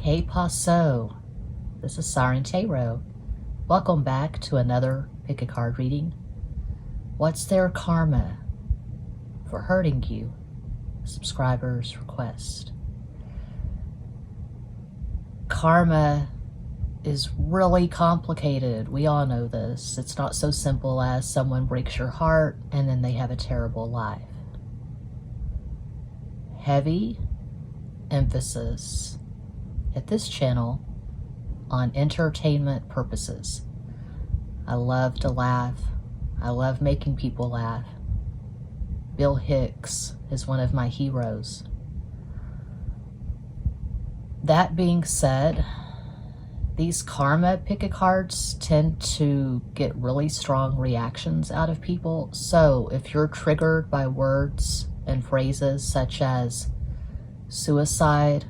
Que paso? This is Siren Tarot. Welcome back to another pick a card reading. What's their karma for hurting you? Subscribers request. Karma is really complicated. We all know this. It's not so simple as someone breaks your heart and then they have a terrible life. Heavy emphasis at this channel on entertainment purposes. I love to laugh. I love making people laugh. Bill Hicks is one of my heroes. That being said, these karma pick-a-cards tend to get really strong reactions out of people. So if you're triggered by words and phrases such as suicide,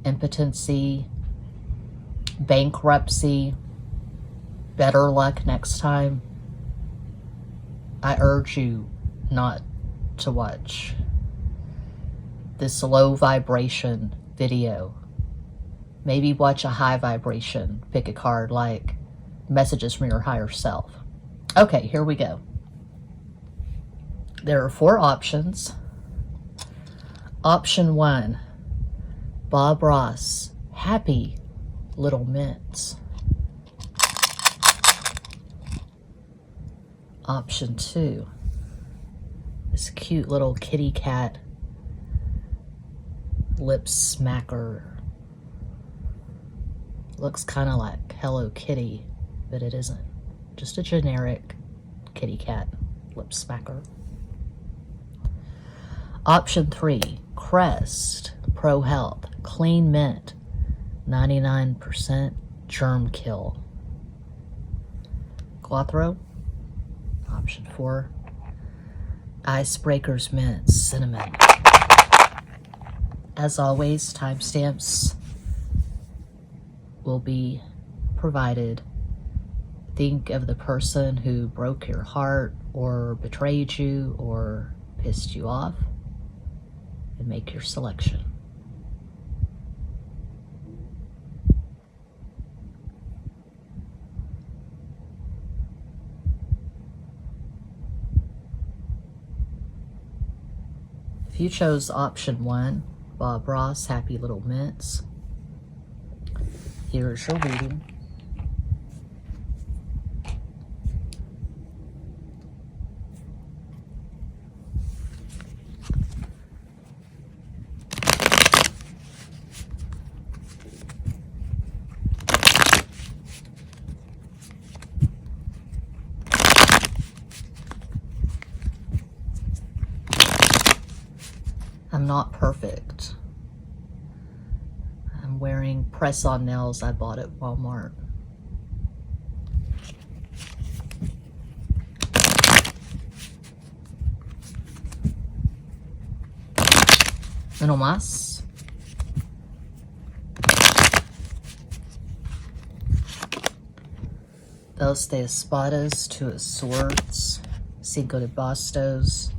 impotency, bankruptcy, better luck next time, I urge you not to watch this low vibration video. Maybe watch a high vibration pick a card like messages from your higher self. Okay, here we go. There are 4 options. Option 1, Bob Ross, Happy Little Mints. Option 2, this cute little kitty cat lip smacker. Looks kind of like Hello Kitty, but it isn't. Just a generic kitty cat lip smacker. Option 3, Crest Pro Health Clean Mint, 99% germ kill. Guathro. Option 4, Icebreakers Mint Cinnamon. As always, timestamps will be provided. Think of the person who broke your heart or betrayed you or pissed you off and make your selection. If you chose option 1, Bob Ross, Happy Little Mints, here's your reading. I'm not perfect. I'm wearing press-on nails I bought at Walmart. Uno más. Dos de espadas, 2 of swords, 5 de bastos,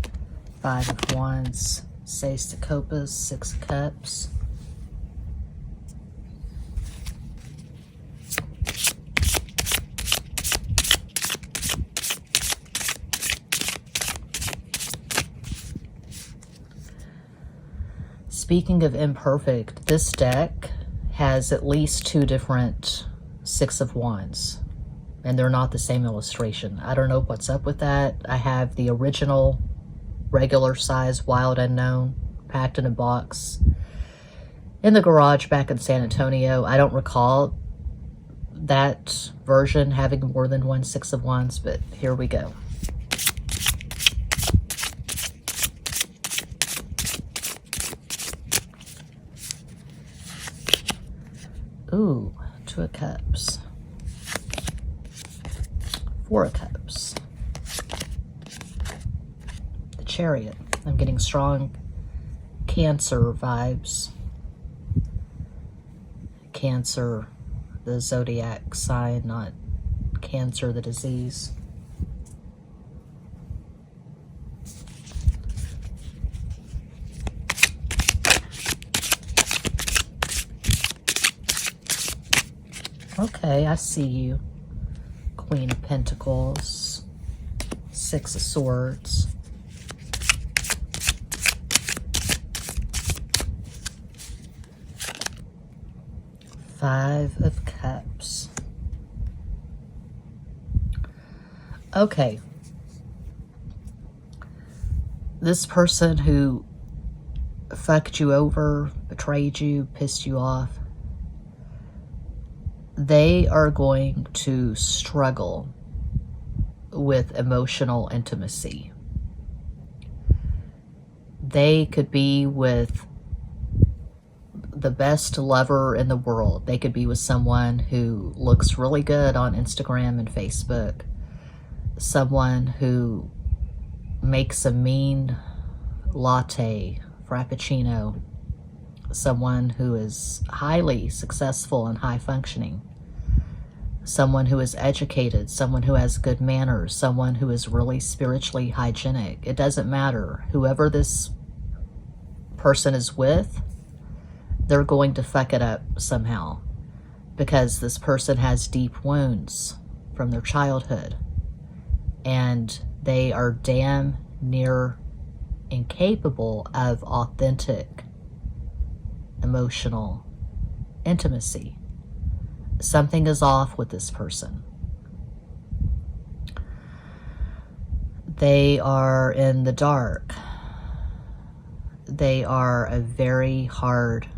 5 of wands, 6 de copas, 6 of cups. Speaking of imperfect, this deck has at least 2 different 6 of wands, and they're not the same illustration. I don't know what's up with that. I have the original regular size Wild Unknown packed in a box in the garage back in San Antonio. I don't recall that version having more than 1 6 of wands, but here we go. Ooh, 2 of cups, 4 of cups, the Chariot. I'm getting strong Cancer vibes. Cancer, the zodiac sign, not cancer, the disease. Okay, I see you. Queen of Pentacles, Six of Swords, Five of Cups. Okay. This person who fucked you over, betrayed you, pissed you off, they are going to struggle with emotional intimacy. They could be with the best lover in the world. They could be with someone who looks really good on Instagram and Facebook, someone who makes a mean latte, frappuccino, someone who is highly successful and high functioning, someone who is educated, someone who has good manners, someone who is really spiritually hygienic. It doesn't matter. Whoever this person is with, they're going to fuck it up somehow, because this person has deep wounds from their childhood, and they are damn near incapable of authentic emotional intimacy. Something is off with this person. They are in the dark. They are a very hard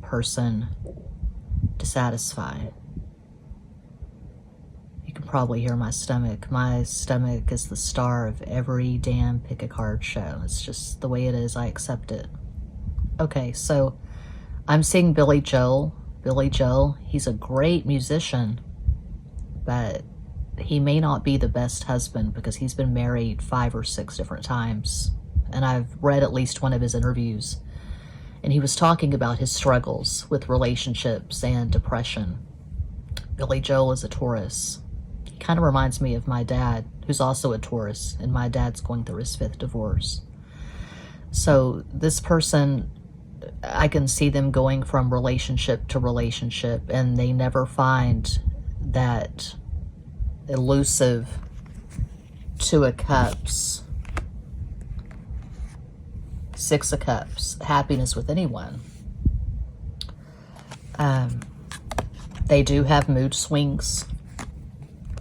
person to satisfy. You can probably hear my stomach. My stomach is the star of every damn pick a card show. It's just the way it is. I accept it. Okay, so I'm seeing Billy Joel. Billy Joel, he's a great musician, but he may not be the best husband because he's been married 5 or 6 different times. And I've read at least one of his interviews, and he was talking about his struggles with relationships and depression. Billy Joel is a Taurus. He kind of reminds me of my dad, who's also a Taurus, and my dad's going through his 5th divorce. So this person, I can see them going from relationship to relationship, and they never find that elusive Two of Cups, Six of Cups, happiness with anyone. They do have mood swings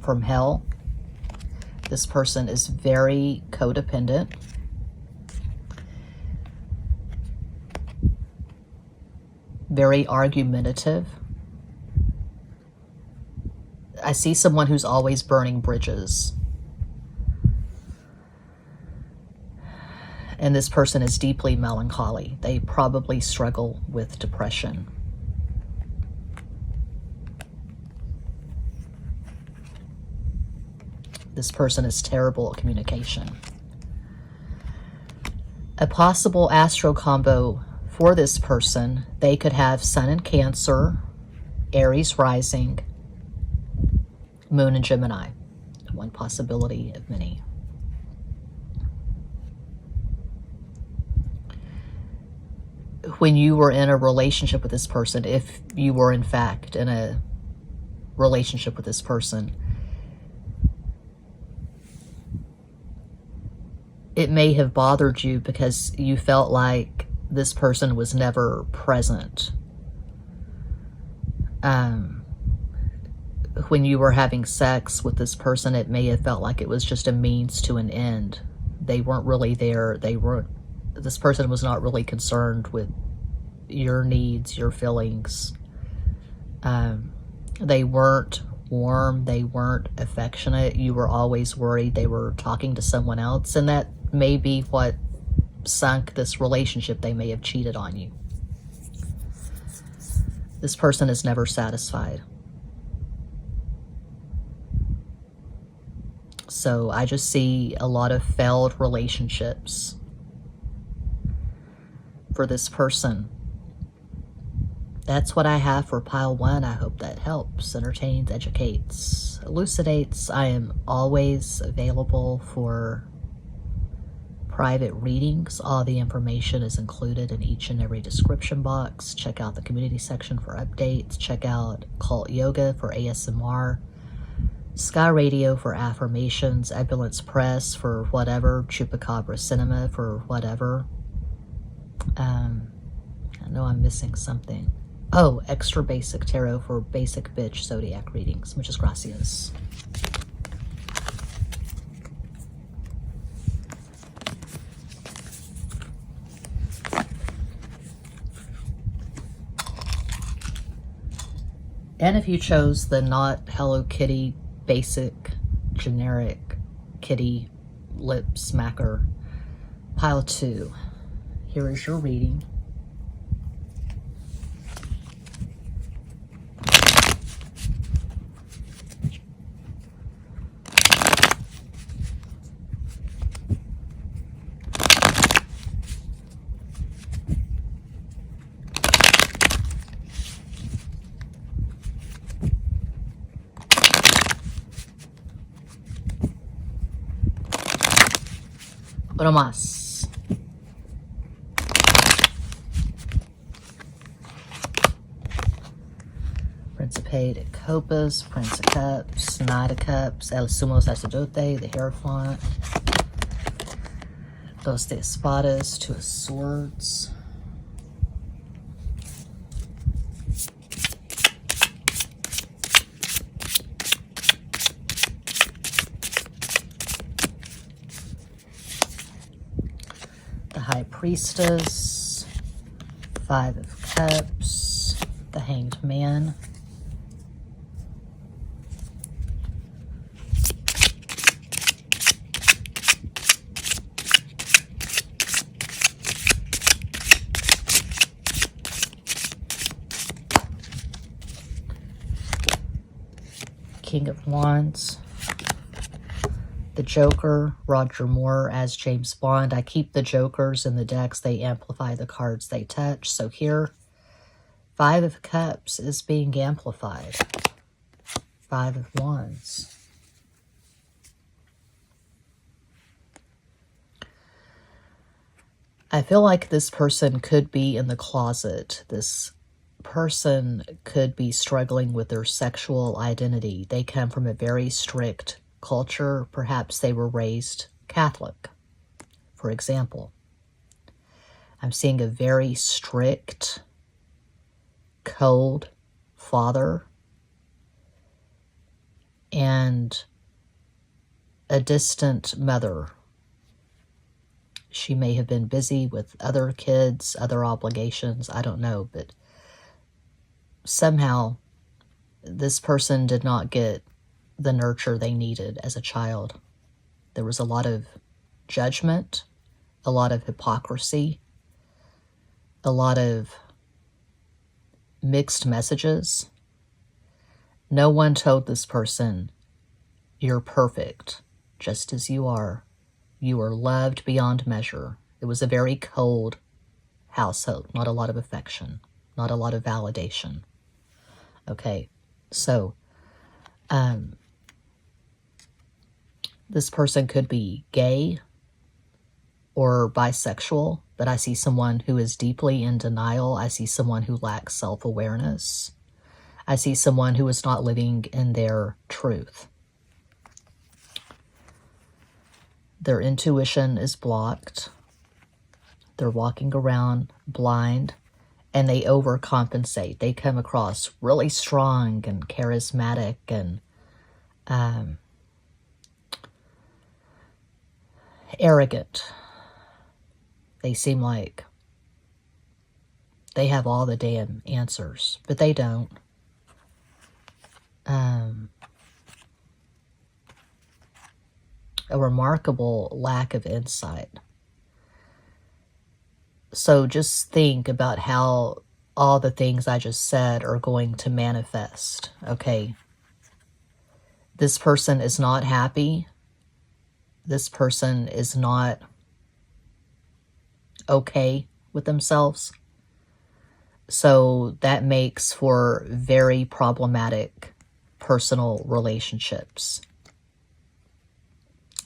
from hell. This person is very codependent. Very argumentative. I see someone who's always burning bridges. And this person is deeply melancholy. They probably struggle with depression. This person is terrible at communication. A possible astro combo for this person, they could have Sun in Cancer, Aries rising, Moon in Gemini. One possibility of many. When you were in a relationship with this person, if you were in fact in a relationship with this person, it may have bothered you because you felt like this person was never present. When you were having sex with this person, it may have felt like it was just a means to an end. They weren't really there. This person was not really concerned with your needs, your feelings. They weren't warm. They weren't affectionate. You were always worried they were talking to someone else, and that may be what sunk this relationship. They may have cheated on you. This person is never satisfied. So I just see a lot of failed relationships for this person. That's what I have for pile 1. I hope that helps, entertains, educates, elucidates. I am always available for private readings. All the information is included in each and every description box. Check out the community section for updates. Check out Cult Yoga for ASMR. Sky Radio for affirmations. Ambulance Press for whatever. Chupacabra Cinema for whatever. I know I'm missing something. Oh, Extra Basic Tarot for basic bitch zodiac readings. Muchas gracias. And if you chose the not Hello Kitty basic generic kitty lip smacker, pile 2, here is your reading. Uno más. Principe de Copas, Prince of Cups, Knight of Cups, El Sumo Sacerdote, the Hierophant, Dos de Espadas, 2 of Swords, High Priestess, 5 of Cups, the Hanged Man, King of Wands, the Joker, Roger Moore as James Bond. I keep the Jokers in the decks. They amplify the cards they touch. So here, 5 of Cups is being amplified. 5 of Wands. I feel like this person could be in the closet. This person could be struggling with their sexual identity. They come from a very strict culture. Perhaps they were raised Catholic, for example. I'm seeing a very strict, cold father and a distant mother. She may have been busy with other kids, other obligations, I don't know, but somehow this person did not get the nurture they needed as a child. There was a lot of judgment, a lot of hypocrisy, a lot of mixed messages. No one told this person, you're perfect, just as you are. You are loved beyond measure. It was a very cold household, not a lot of affection, not a lot of validation. Okay, so this person could be gay or bisexual, but I see someone who is deeply in denial. I see someone who lacks self-awareness. I see someone who is not living in their truth. Their intuition is blocked. They're walking around blind, and they overcompensate. They come across really strong and charismatic and arrogant. They seem like they have all the damn answers, but they don't. A remarkable lack of insight. So just think about how all the things I just said are going to manifest, okay? This person is not happy. This person is not okay with themselves. So that makes for very problematic personal relationships.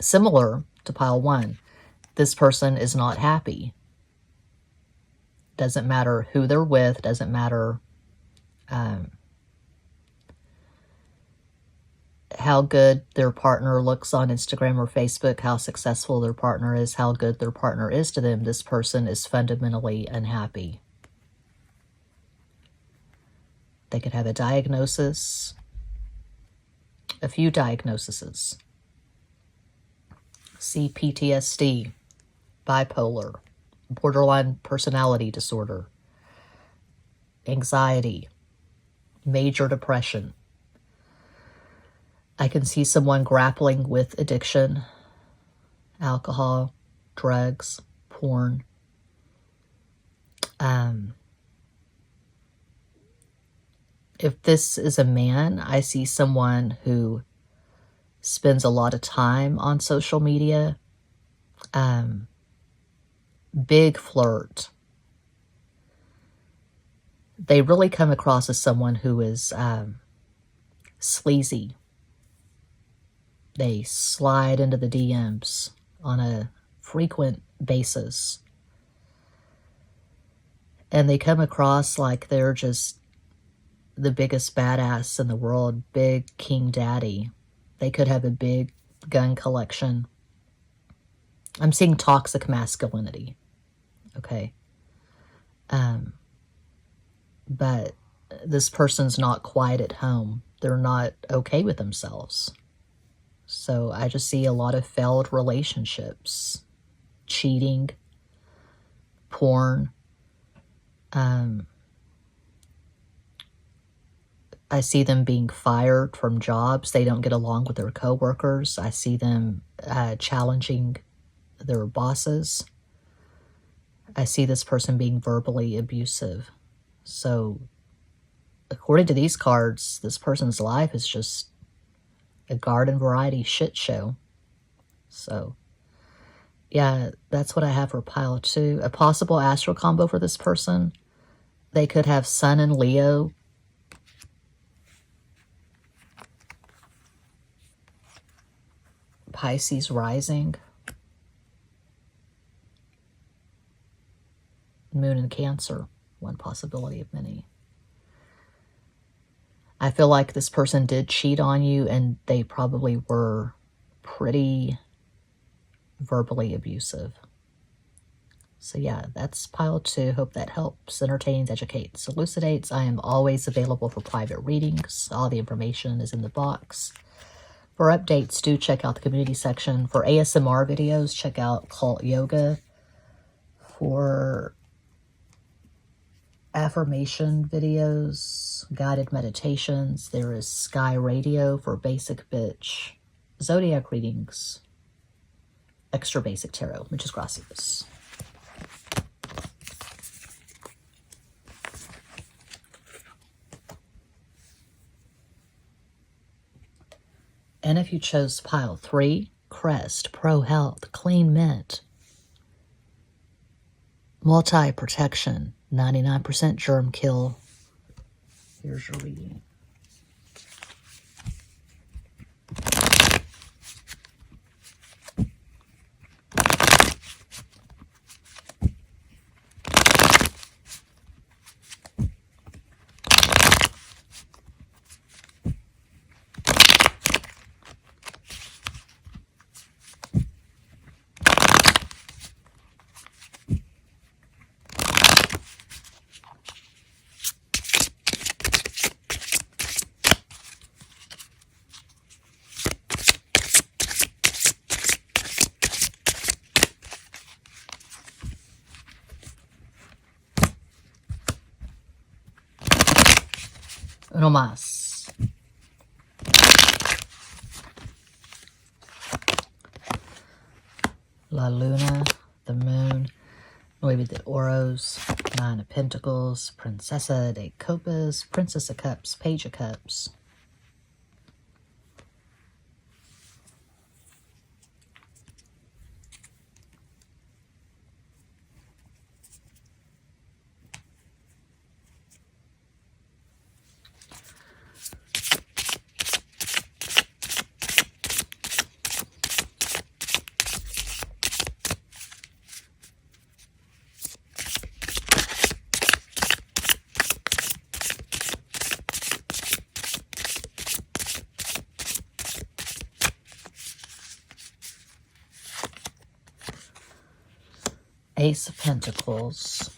Similar to pile 1, this person is not happy. Doesn't matter who they're with, doesn't matter how good their partner looks on Instagram or Facebook, how successful their partner is, how good their partner is to them. This person is fundamentally unhappy. They could have a diagnosis, a few diagnoses. See PTSD, bipolar, borderline personality disorder, anxiety, major depression. I can see someone grappling with addiction, alcohol, drugs, porn. If this is a man, I see someone who spends a lot of time on social media. Big flirt. They really come across as someone who is sleazy. They slide into the DMs on a frequent basis. And they come across like they're just the biggest badass in the world, big king daddy. They could have a big gun collection. I'm seeing toxic masculinity. Okay. But this person's not quiet at home. They're not okay with themselves. So I just see a lot of failed relationships, cheating, porn. I see them being fired from jobs. They don't get along with their coworkers. I see them challenging their bosses. I see this person being verbally abusive. So according to these cards, this person's life is just a garden variety shit show. So yeah, that's what I have for pile 2. A possible astral combo for this person. They could have Sun and Leo. Pisces rising. Moon in Cancer. One possibility of many. I feel like this person did cheat on you and they probably were pretty verbally abusive. So yeah, that's pile 2. Hope that helps, entertains, educates, elucidates. I am always available for private readings. All the information is in the box. For updates, do check out the community section. For ASMR videos, check out Cult Yoga. For affirmation videos, guided meditations, there is Sky Radio for basic bitch. Zodiac readings, extra basic tarot. Muchas gracias. And if you chose pile 3, Crest, Pro Health, Clean Mint, Multi-Protection, 99% Germ Kill, here's your reading. Uno más. La Luna, the Moon, Nueve de Oros, 9 of Pentacles, Princesa de Copas, Princess of Cups, Page of Cups. Ace of Pentacles,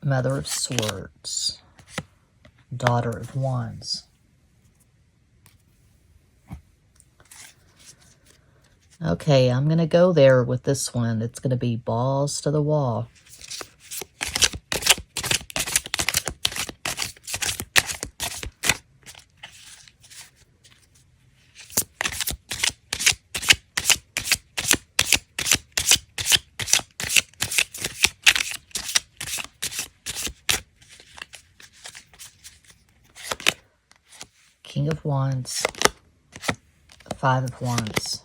Mother of Swords, Daughter of Wands. Okay, I'm going to go there with this one. It's going to be balls to the wall. King of Wands, Five of Wands,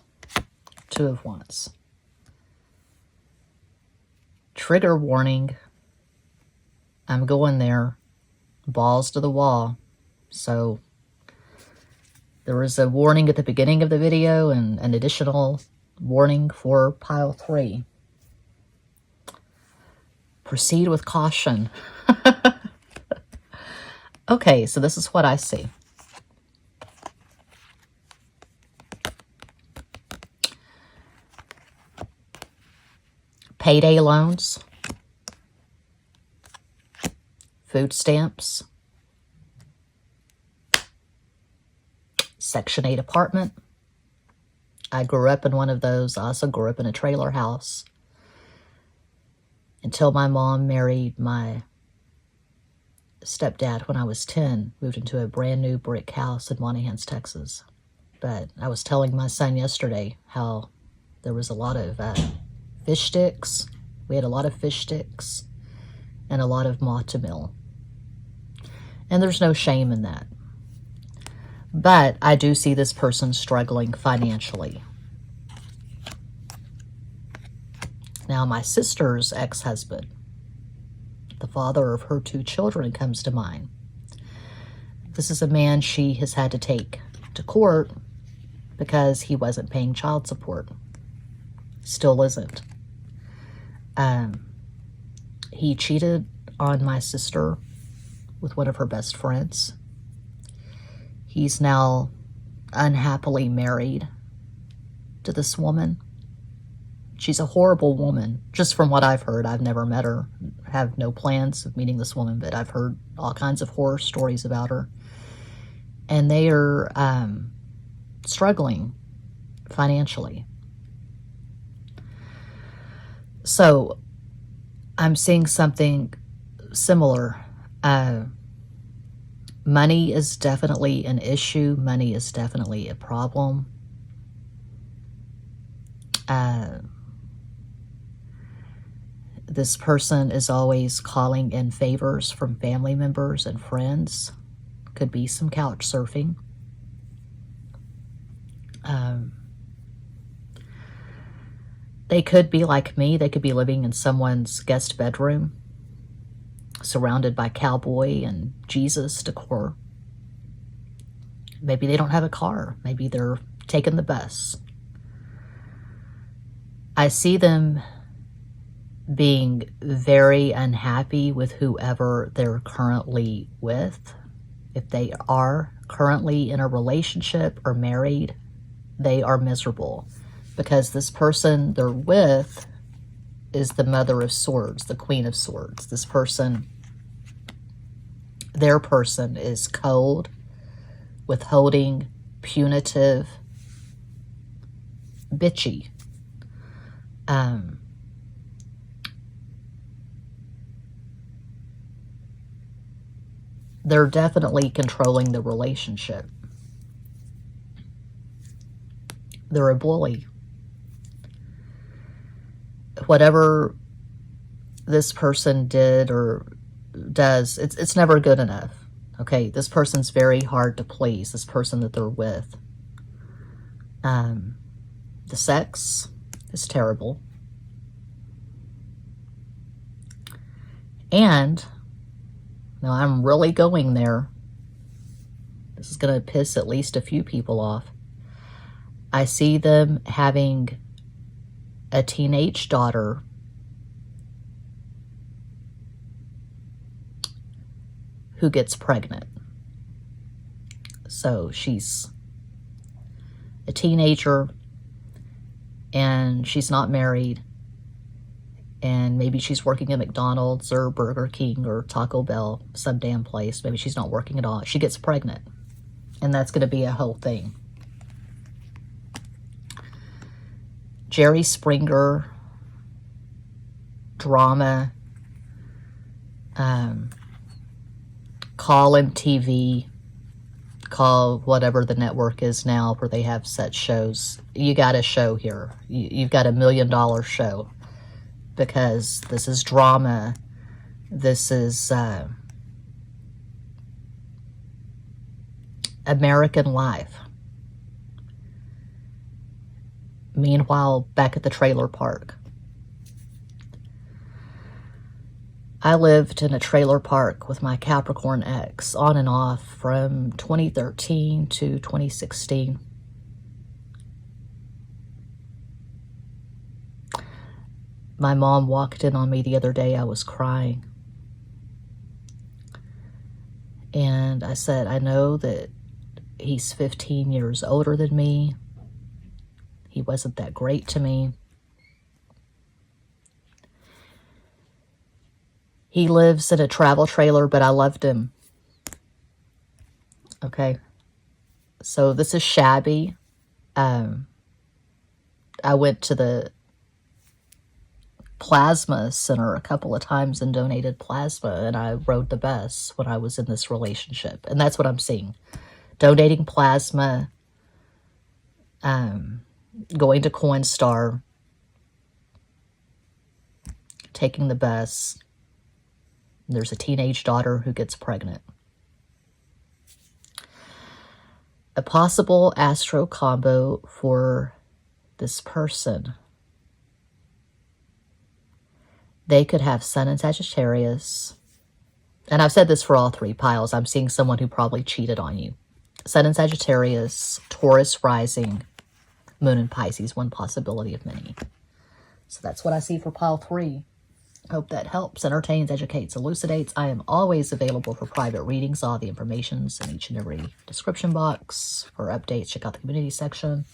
Two of Wands. Trigger warning. I'm going there. Balls to the wall. So there was a warning at the beginning of the video and an additional warning for pile 3. Proceed with caution. Okay, so this is what I see. Payday loans, food stamps, Section 8 apartment. I grew up in one of those. I also grew up in a trailer house until my mom married my stepdad when I was 10, moved into a brand new brick house in Monahans, Texas. But I was telling my son yesterday how there was a lot of fish sticks. We had a lot of fish sticks and a lot of moth-to-mill. And there's no shame in that. But I do see this person struggling financially. Now, my sister's ex-husband, the father of her 2 children, comes to mind. This is a man she has had to take to court because he wasn't paying child support. Still isn't. He cheated on my sister with one of her best friends. He's now unhappily married to this woman. She's a horrible woman, just from what I've heard. I've never met her, have no plans of meeting this woman, but I've heard all kinds of horror stories about her. And they are struggling financially. So I'm seeing something similar. Money is definitely an issue. Money is definitely a problem. This person is always calling in favors from family members and friends. Could be some couch surfing. They could be like me. They could be living in someone's guest bedroom, surrounded by cowboy and Jesus decor. Maybe they don't have a car. Maybe they're taking the bus. I see them being very unhappy with whoever they're currently with. If they are currently in a relationship or married, they are miserable because this person they're with is the Mother of Swords, the Queen of Swords. This person, their person, is cold, withholding, punitive, bitchy. They're definitely controlling the relationship. They're a bully. Whatever this person did or does, it's never good enough. Okay, this person's very hard to please, this person that they're with. The sex is terrible. And now I'm really going there. This is going to piss at least a few people off. I see them having a teenage daughter who gets pregnant. So she's a teenager and she's not married, And maybe she's working at McDonald's or Burger King or Taco Bell, some damn place. Maybe she's not working at all. She gets pregnant. And that's going to be a whole thing. Jerry Springer, drama, Call MTV, Call whatever the network is now where they have such shows. You got a show here. You've got $1 million show. Because this is drama. This is American life. Meanwhile, back at the trailer park. I lived in a trailer park with my Capricorn ex on and off from 2013 to 2016. My mom walked in on me the other day. I was crying. And I said, I know that he's 15 years older than me. He wasn't that great to me. He lives in a travel trailer, but I loved him. Okay. So this is shabby. I went to the plasma center a couple of times and donated plasma, and I rode the bus when I was in this relationship. And that's what I'm seeing. Donating plasma, going to Coinstar, taking the bus. There's a teenage daughter who gets pregnant. A possible astro combo for this person. They could have Sun in Sagittarius. And I've said this for all three piles. I'm seeing someone who probably cheated on you. Sun in Sagittarius, Taurus rising, Moon in Pisces, one possibility of many. So that's what I see for pile 3. Hope that helps, entertains, educates, elucidates. I am always available for private readings. All the information's in each and every description box. For updates, check out the community section.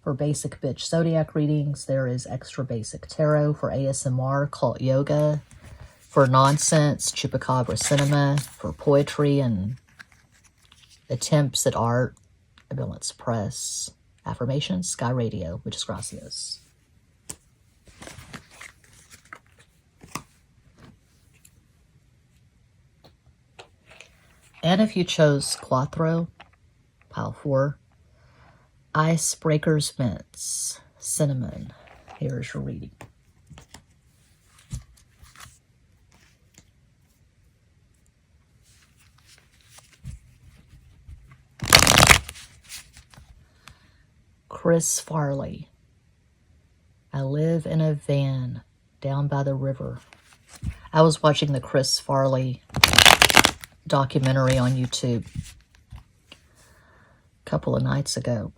For basic bitch zodiac readings, there is extra basic tarot. For ASMR, cult yoga. For nonsense, chupacabra cinema. For poetry and attempts at art, Ambulance Press. Affirmations, Sky Radio, which is gracias. And if you chose Cuatro, pile 4, Icebreakers Mints, Cinnamon. Here's your reading. Chris Farley. I live in a van down by the river. I was watching the Chris Farley documentary on YouTube a couple of nights ago.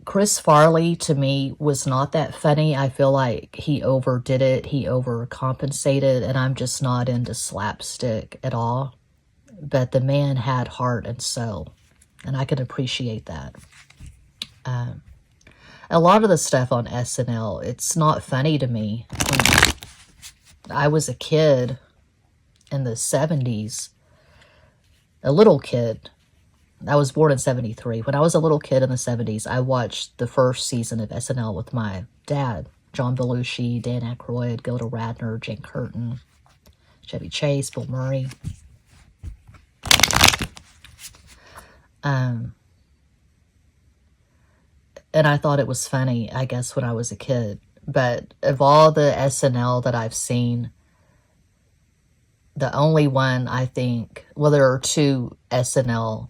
Chris Farley, to me, was not that funny. I feel like he overdid it. He overcompensated, and I'm just not into slapstick at all. But the man had heart and soul, and I can appreciate that. A lot of the stuff on SNL, it's not funny to me. When I was a kid in the 70s, a little kid. I was born in 73. When I was a little kid in the 70s, I watched the first season of SNL with my dad. John Belushi, Dan Aykroyd, Gilda Radner, Jane Curtin, Chevy Chase, Bill Murray. And I thought it was funny, I guess, when I was a kid. But of all the SNL that I've seen, the only one I think, well, there are 2 SNL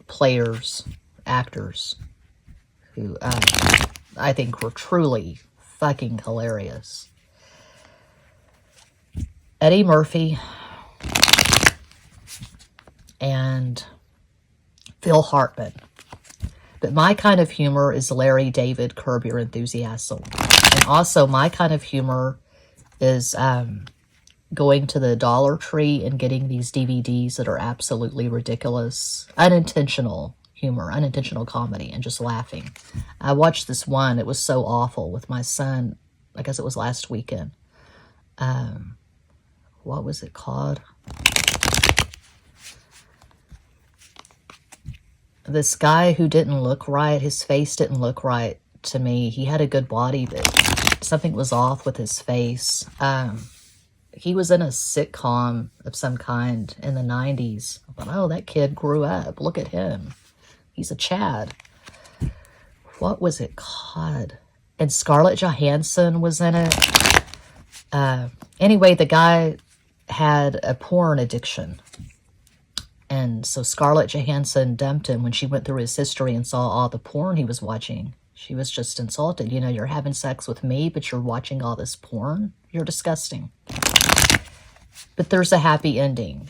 players, actors, who I think were truly fucking hilarious. Eddie Murphy and Phil Hartman. But my kind of humor is Larry David, Curb Your Enthusiasm. And also my kind of humor is going to the Dollar Tree and getting these DVDs that are absolutely ridiculous, unintentional humor, unintentional comedy, and just laughing. I watched this one. It was so awful with my son. I guess it was last weekend. What was it called? This guy who didn't look right, his face didn't look right to me. He had a good body, but something was off with his face. He was in a sitcom of some kind in the 90s. I thought, oh, that kid grew up. Look at him. He's a Chad. What was it called? And Scarlett Johansson was in it. Anyway, the guy had a porn addiction. And so Scarlett Johansson dumped him when she went through his history and saw all the porn he was watching. She was just insulted. You know, you're having sex with me, but you're watching all this porn? You're disgusting. But there's a happy ending.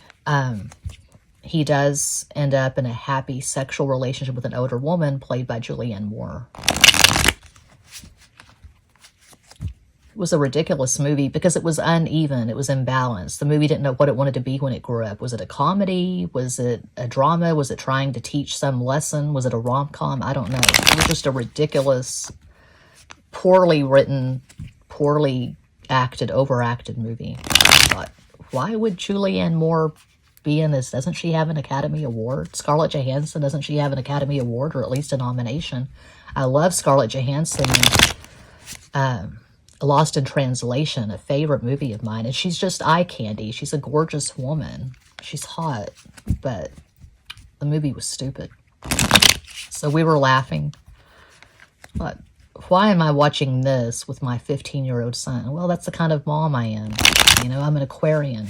He does end up in a happy sexual relationship with an older woman played by Julianne Moore. It was a ridiculous movie because it was uneven. It was imbalanced. The movie didn't know what it wanted to be when it grew up. Was it a comedy? Was it a drama? Was it trying to teach some lesson? Was it a rom-com? I don't know. It was just a ridiculous, poorly written, poorly acted, overacted movie. I thought, why would Julianne Moore be in this? Doesn't she have an Academy Award? Scarlett Johansson, doesn't she have an Academy Award or at least a nomination? I love Scarlett Johansson. Lost in Translation, a favorite movie of mine, and she's just eye candy. She's a gorgeous woman. She's hot, but the movie was stupid. So we were laughing. But why am I watching this with my 15-year-old son? Well, that's the kind of mom I am. You know, I'm an Aquarian.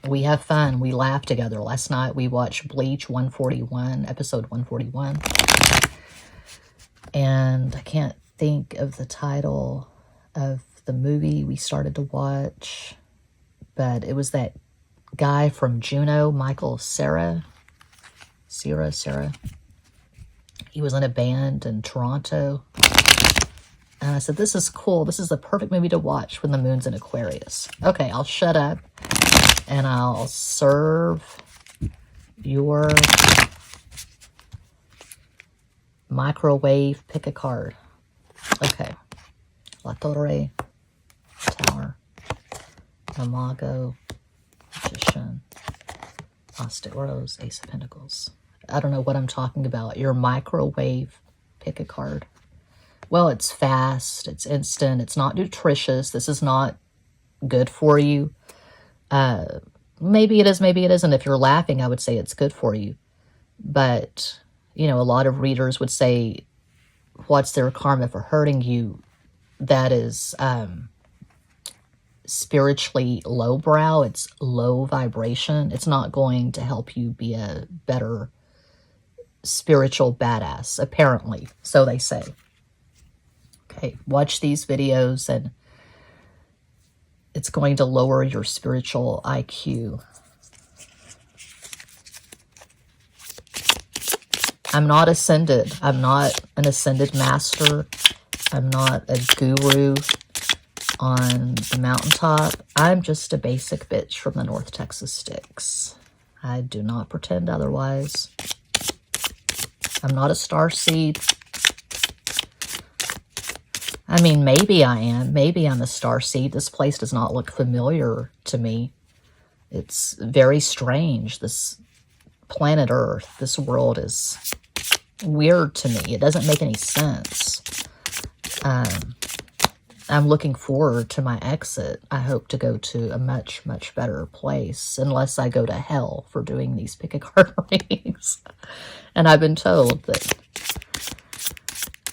We have fun. We laugh together. Last night we watched Bleach 141, episode 141. And I can't think of the title of the movie we started to watch, but it was that guy from Juno, Michael Cera. He was in a band in Toronto. And I said, this is cool. This is the perfect movie to watch when the moon's in Aquarius. Okay, I'll shut up and I'll serve your microwave. Pick a card. Okay. La Torre, Tower, Imago, Magician, Mystic Rose, Ace of Pentacles. I don't know what I'm talking about. Your microwave. Pick a card. Well, it's fast. It's instant. It's not nutritious. This is not good for you. Maybe it is, maybe it isn't. If you're laughing, I would say it's good for you. But, you know, a lot of readers would say, what's their karma for hurting you? That is spiritually lowbrow. It's low vibration. It's not going to help you be a better spiritual badass, apparently. So they say. Okay, watch these videos and it's going to lower your spiritual IQ. I'm not ascended. I'm not an ascended master. I'm not a guru on the mountaintop. I'm just a basic bitch from the North Texas sticks. I do not pretend otherwise. I'm not a starseed. I mean, maybe I am. Maybe I'm a starseed. This place does not look familiar to me. It's very strange. This planet Earth, this world is weird to me. It doesn't make any sense. I'm looking forward to my exit. I hope to go to a much, much better place, unless I go to hell for doing these pick-a-card readings. And I've been told that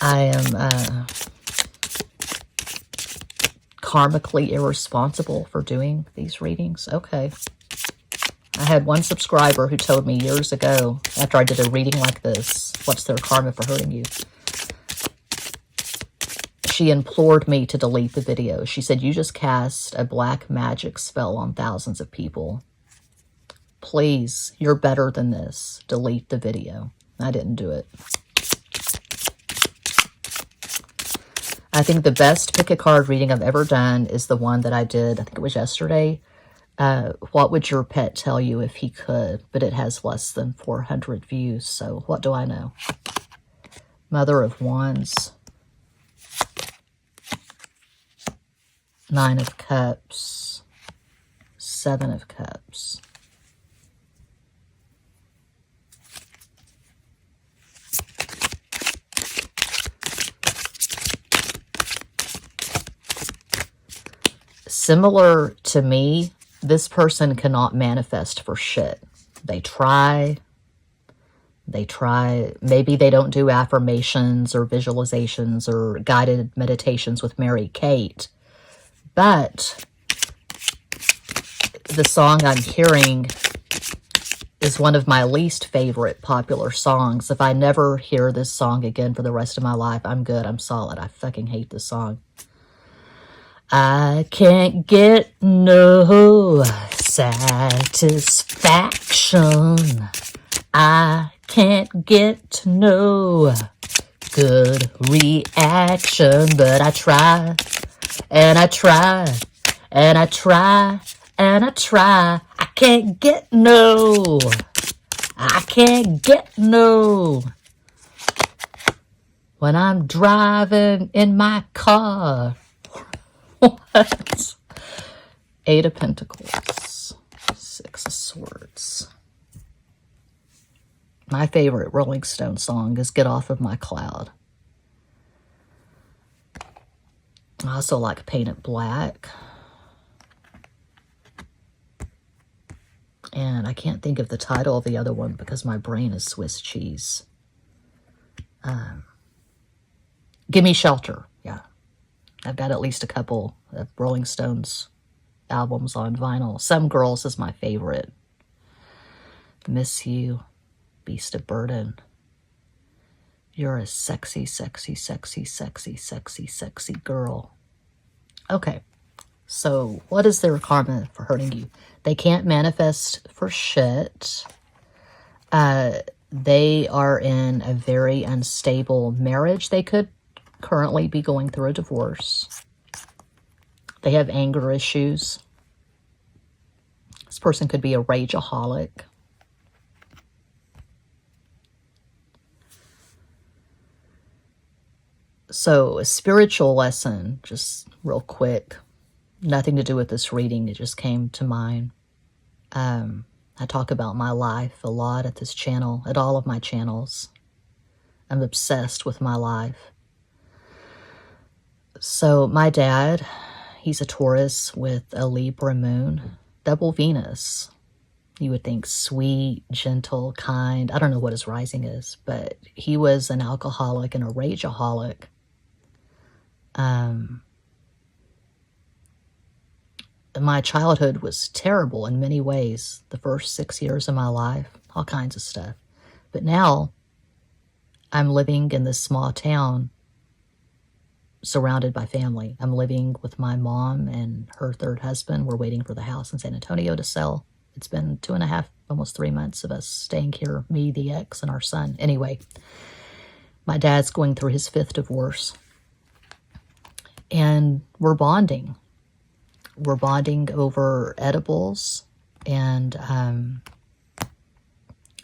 I am karmically irresponsible for doing these readings. Okay. I had one subscriber who told me years ago, after I did a reading like this, what's their karma for hurting you? She implored me to delete the video. She said, you just cast a black magic spell on thousands of people. Please, you're better than this. Delete the video. I didn't do it. I think the best pick-a-card reading I've ever done is the one that I did, I think it was yesterday, What would your pet tell you if he could? But it has less than 400 views, so what do I know? Mother of Wands. 9 of Cups. 7 of Cups. Similar to me, this person cannot manifest for shit. They try. Maybe they don't do affirmations or visualizations or guided meditations with Mary Kate. But the song I'm hearing is one of my least favorite popular songs. If I never hear this song again for the rest of my life, I'm good. I'm solid. I fucking hate this song. I can't get no satisfaction. I can't get no good reaction, but I try, and I try, and I try, and I try. I can't get no. I can't get no. When I'm driving in my car. What? 8 of Pentacles. 6 of Swords. My favorite Rolling Stone song is Get Off of My Cloud. I also like Paint It Black. And I can't think of the title of the other one because my brain is Swiss cheese. Gimme Shelter. Yeah. I've got at least a couple of Rolling Stones albums on vinyl. Some Girls is my favorite. Miss You. Beast of Burden. You're a sexy, sexy, sexy, sexy, sexy, sexy girl. Okay. So what is their karma for hurting you? They can't manifest for shit. They are in a very unstable marriage. They could currently be going through a divorce. They have anger issues. This person could be a rageaholic. So a spiritual lesson, just real quick, nothing to do with this reading, it just came to mind. I talk about my life a lot at this channel, at all of my channels. I'm obsessed with my life. So my dad, he's a Taurus with a Libra moon, double Venus. You would think sweet, gentle, kind. I don't know what his rising is, but he was an alcoholic and a rageaholic. My childhood was terrible in many ways. The first 6 years of my life, all kinds of stuff. But now I'm living in this small town surrounded by family. I'm living with my mom and her third husband. We're waiting for the house in San Antonio to sell. It's been 2.5, almost 3 months of us staying here, me, the ex, and our son. Anyway, my dad's going through his 5th divorce. And we're bonding. We're bonding over edibles. And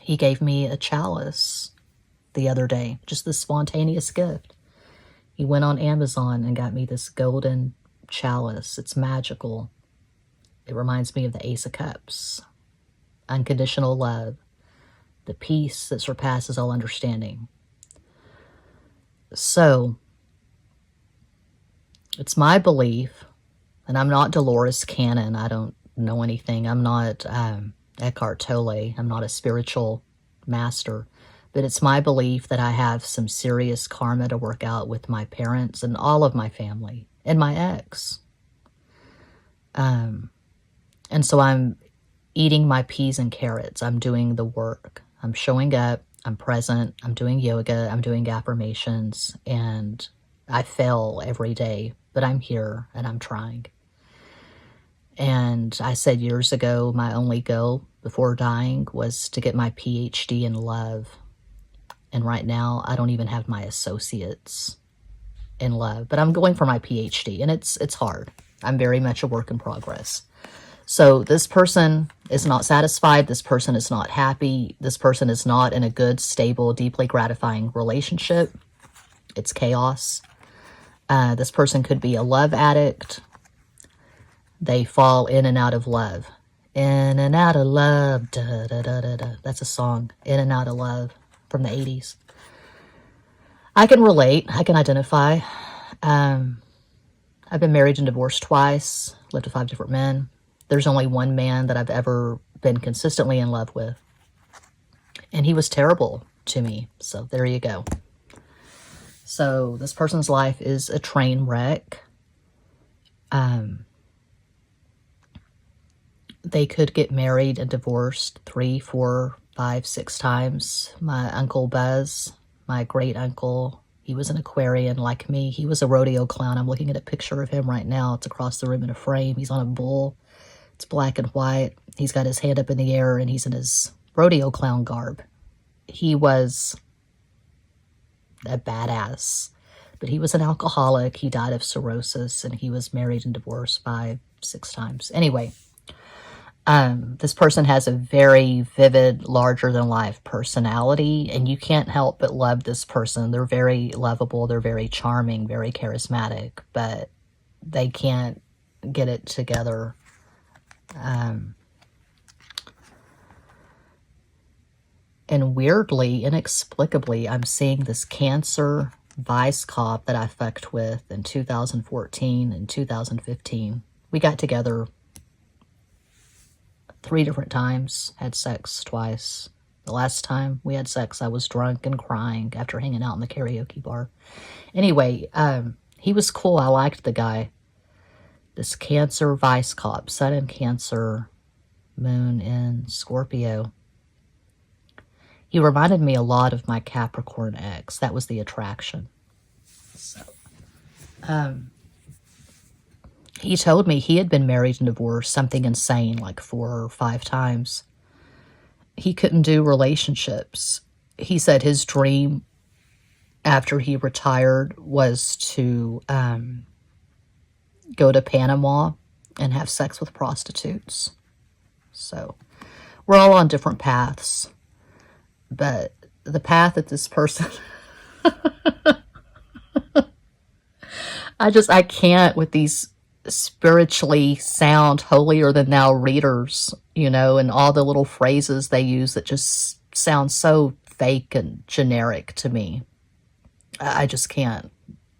he gave me a chalice the other day. Just this spontaneous gift. He went on Amazon and got me this golden chalice. It's magical. It reminds me of the Ace of Cups. Unconditional love. The peace that surpasses all understanding. So, it's my belief, and I'm not Dolores Cannon. I don't know anything. I'm not Eckhart Tolle. I'm not a spiritual master. But it's my belief that I have some serious karma to work out with my parents and all of my family and my ex. And so I'm eating my peas and carrots. I'm doing the work. I'm showing up. I'm present. I'm doing yoga. I'm doing affirmations. And I fail every day, but I'm here and I'm trying. And I said years ago, my only goal before dying was to get my PhD in love. And right now, I don't even have my associates in love, but I'm going for my PhD, and it's hard. I'm very much a work in progress. So this person is not satisfied. This person is not happy. This person is not in a good, stable, deeply gratifying relationship. It's chaos. This person could be a love addict. They fall in and out of love. In and out of love. Da, da, da, da, da. That's a song. In and out of love from the 80s. I can relate. I can identify. I've been married and divorced twice. Lived with 5 different men. There's only one man that I've ever been consistently in love with. And he was terrible to me. So there you go. So this person's life is a train wreck. They could get married and divorced 3, 4, 5, 6 times. My Uncle Buzz, my great uncle, he was an Aquarian like me. He was a rodeo clown. I'm looking at a picture of him right now. It's across the room in a frame. He's on a bull. It's black and white. He's got his hand up in the air and he's in his rodeo clown garb. He was a badass, but he was an alcoholic. He died of cirrhosis and he was married and divorced 5, 6 times. Anyway, this person has a very vivid, larger-than-life personality, and you can't help but love this person. They're very lovable. They're very charming, very charismatic, but they can't get it together. And weirdly, inexplicably, I'm seeing this Cancer vice cop that I fucked with in 2014 and 2015. We got together 3 different times, had sex twice. The last time we had sex, I was drunk and crying after hanging out in the karaoke bar. Anyway, he was cool. I liked the guy. This Cancer vice cop, Sun in Cancer, Moon in Scorpio. He reminded me a lot of my Capricorn ex. That was the attraction. So, he told me he had been married and divorced, something insane, like 4 or 5 times. He couldn't do relationships. He said his dream after he retired was to go to Panama and have sex with prostitutes. So we're all on different paths. But the path that this person... I can't with these spiritually sound, holier-than-thou readers, you know, and all the little phrases they use that just sound so fake and generic to me. I just can't.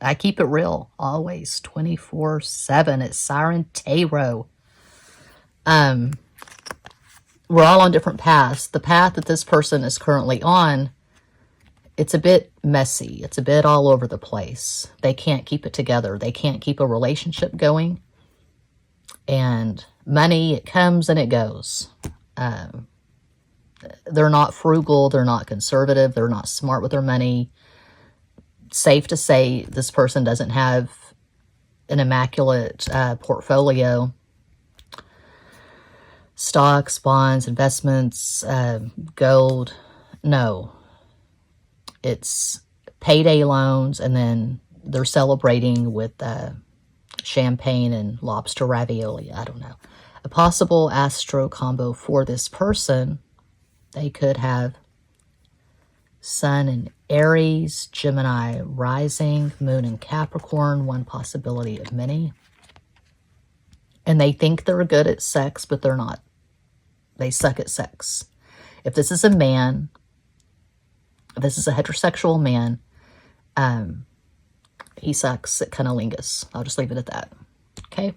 I keep it real, always, 24/7. It's Siren Tarot. We're all on different paths. The path that this person is currently on, it's a bit messy. It's a bit all over the place. They can't keep it together. They can't keep a relationship going. And money, it comes and it goes. They're not frugal. They're not conservative. They're not smart with their money. Safe to say this person doesn't have an immaculate portfolio. Stocks, bonds, investments, gold. No. It's payday loans, and then they're celebrating with champagne and lobster ravioli. I don't know. A possible astro combo for this person, they could have Sun in Aries, Gemini rising, Moon in Capricorn, one possibility of many. And they think they're good at sex, but they're not. They suck at sex. If this is a man, if this is a heterosexual man, he sucks at cunnilingus. I'll just leave it at that. Okay?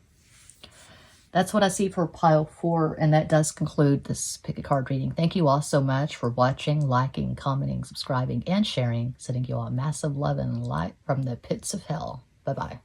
That's what I see for pile 4, and that does conclude this pick a card reading. Thank you all so much for watching, liking, commenting, subscribing, and sharing. Sending you all massive love and light from the pits of hell. Bye-bye.